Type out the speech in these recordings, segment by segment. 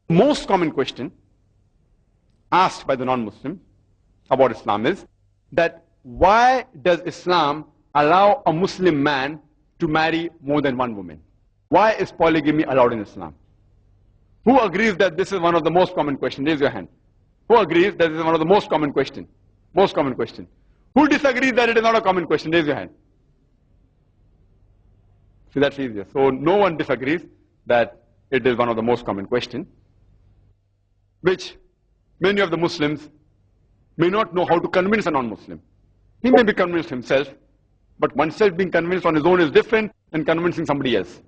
Most common question asked by the non-Muslim about Islam is that why does Islam allow a Muslim man to marry more than one woman? Why is polygamy allowed in Islam? Who agrees that this is one of the most common questions? Raise your hand. Who agrees that this is one of the most common questions? Most common question. Who disagrees that it is not a common question? Raise your hand. See, that's easier. So no one disagrees that it is one of the most common questions, which many of the Muslims may not know how to convince a non-Muslim. He may be convinced himself, but oneself being convinced on his own is different than convincing somebody else.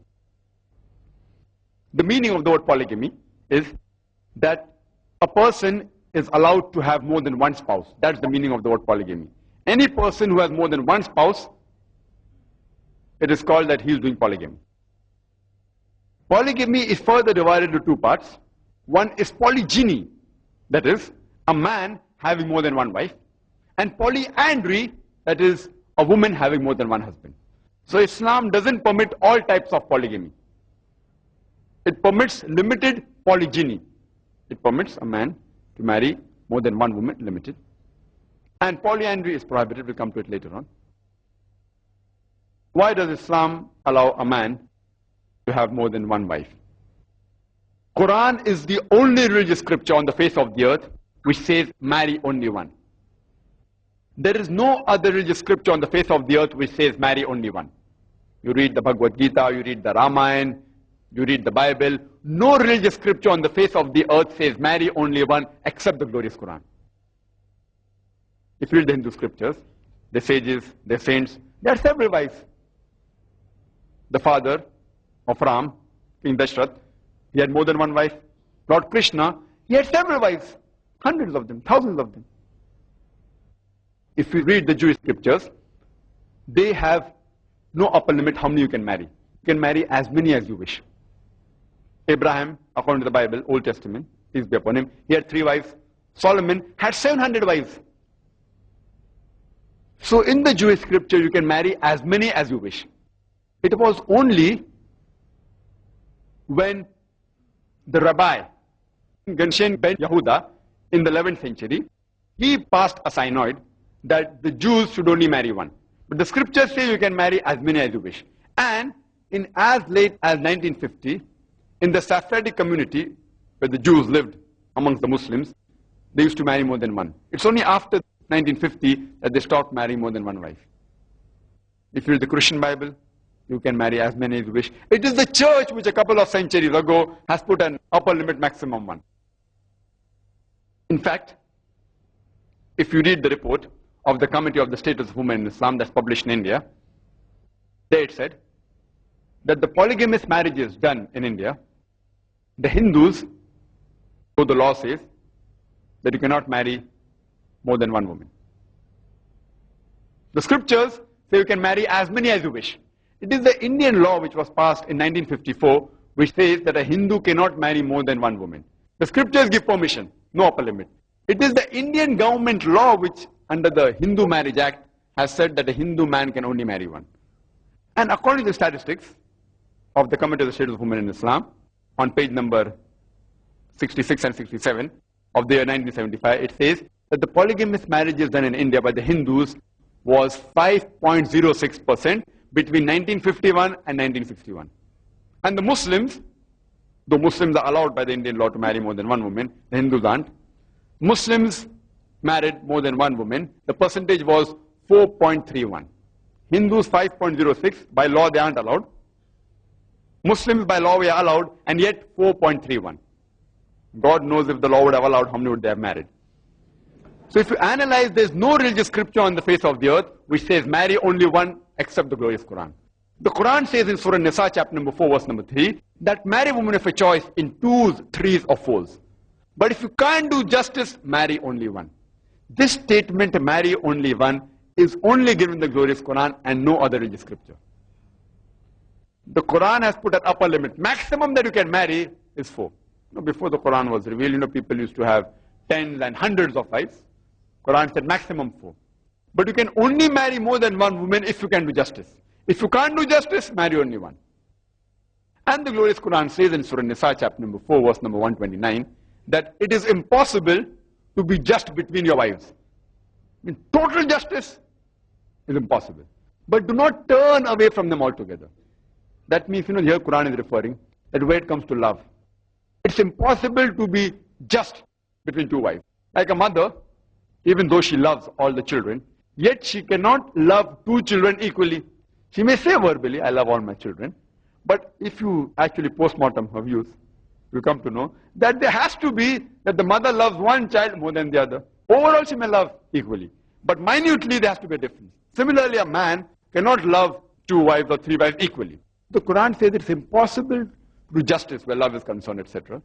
The meaning of the word polygamy is that a person is allowed to have more than one spouse. That's the meaning of the word polygamy. Any person who has more than one spouse, it is called that he is doing polygamy. Polygamy is further divided into two parts. One is polygyny, that is, a man having more than one wife, and polyandry, that is, a woman having more than one husband. So Islam doesn't permit all types of polygamy. It permits limited polygyny. It permits a man to marry more than one woman, limited. And polyandry is prohibited. We'll come to it later on. Why does Islam allow a man to have more than one wife? Quran is the only religious scripture on the face of the earth which says marry only one. There is no other religious scripture on the face of the earth which says marry only one. You read the Bhagavad Gita, you read the Ramayana, you read the Bible. No religious scripture on the face of the earth says marry only one except the glorious Quran. If you read the Hindu scriptures, the sages, the saints, they had several wives. The father of Ram, King Dashrath, he had more than one wife. Lord Krishna, he had several wives, hundreds of them, thousands of them. If you read the Jewish scriptures, they have no upper limit how many you can marry. You can marry as many as you wish. Abraham, according to the Bible, Old Testament, peace be upon him, he had 3 wives. Solomon had 700 wives. So in the Jewish scripture, you can marry as many as you wish. It was only when the rabbi, Genshen ben Yehuda, in the 11th century, he passed a synod that the Jews should only marry one. But the scriptures say you can marry as many as you wish. And in as late as 1950, in the Sephardic community, where the Jews lived amongst the Muslims, they used to marry more than one. It's only after 1950 that they stopped marrying more than one wife. If you read the Christian Bible, you can marry as many as you wish. It is the church which a couple of centuries ago has put an upper limit maximum one. In fact, if you read the report of the Committee of the Status of Women in Islam that's published in India, there it said that the polygamous marriages done in India, the Hindus, so the law says that you cannot marry more than one woman. The scriptures say you can marry as many as you wish. It is the Indian law which was passed in 1954 which says that a Hindu cannot marry more than one woman. The scriptures give permission, no upper limit. It is the Indian government law which, under the Hindu Marriage Act, has said that a Hindu man can only marry one. And according to the statistics of the Committee of the Status of Women in Islam, on page number 66 and 67 of the year 1975, it says that the polygamous marriages done in India by the Hindus was 5.06% between 1951 and 1961. And the Muslims, though Muslims are allowed by the Indian law to marry more than one woman, the Hindus aren't. Muslims married more than one woman, the percentage was 4.31. Hindus 5.06, by law they aren't allowed. Muslims by law we are allowed, and yet 4.31. God knows if the law would have allowed, how many would they have married. So if you analyze, there's no religious scripture on the face of the earth which says marry only one except the glorious Quran. The Quran says in Surah Nisa chapter number 4 verse number 3 that marry women of a choice in 2s, 3s or 4s. But if you can't do justice, marry only one. This statement, marry only one, is only given in the glorious Quran and no other religious scripture. The Quran has put an upper limit. Maximum that you can marry is 4. Before the Quran was revealed, people used to have tens and hundreds of wives. Quran said maximum 4. But you can only marry more than one woman if you can do justice. If you can't do justice, marry only one. And the glorious Quran says in Surah Nisa, chapter number 4, verse number 129, that it is impossible to be just between your wives. I mean, total justice is impossible. But do not turn away from them altogether. That means, here Quran is referring that when it comes to love, it's impossible to be just between two wives. Like a mother, even though she loves all the children, yet she cannot love two children equally. She may say verbally, I love all my children, but if you actually post-mortem her views, you come to know that there has to be that the mother loves one child more than the other. Overall, she may love equally, but minutely there has to be a difference. Similarly, a man cannot love two wives or three wives equally. The Quran says it's impossible to do justice where love is concerned, etc.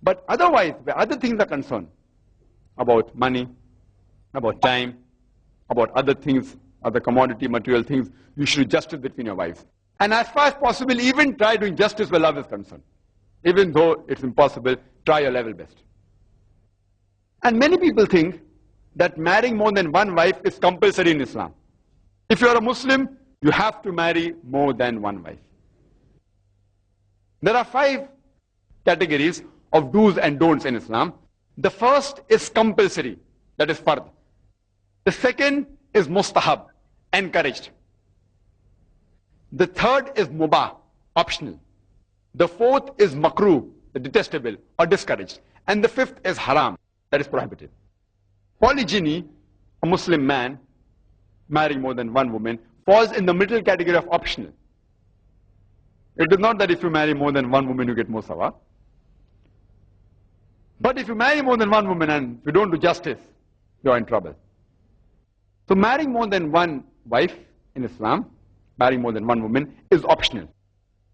But otherwise, where other things are concerned, about money, about time, about other things, other commodity, material things, you should do justice between your wives. And as far as possible, even try doing justice where love is concerned. Even though it's impossible, try your level best. And many people think that marrying more than one wife is compulsory in Islam. If you are a Muslim, you have to marry more than one wife. There are 5 categories of do's and don'ts in Islam. The first is compulsory, that is fard. The second is mustahab, encouraged. The third is mubah, optional. The fourth is makruh, the detestable or discouraged. And the fifth is haram, that is prohibited. Polygyny, a Muslim man marrying more than one woman, falls in the middle category of optional. It is not that if you marry more than one woman, you get more sawab. But if you marry more than one woman and you don't do justice, you are in trouble. So marrying more than one wife in Islam, marrying more than one woman, is optional.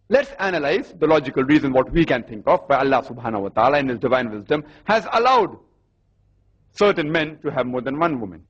Let's analyze the logical reason what we can think of why Allah subhanahu wa ta'ala in His divine wisdom has allowed certain men to have more than one woman.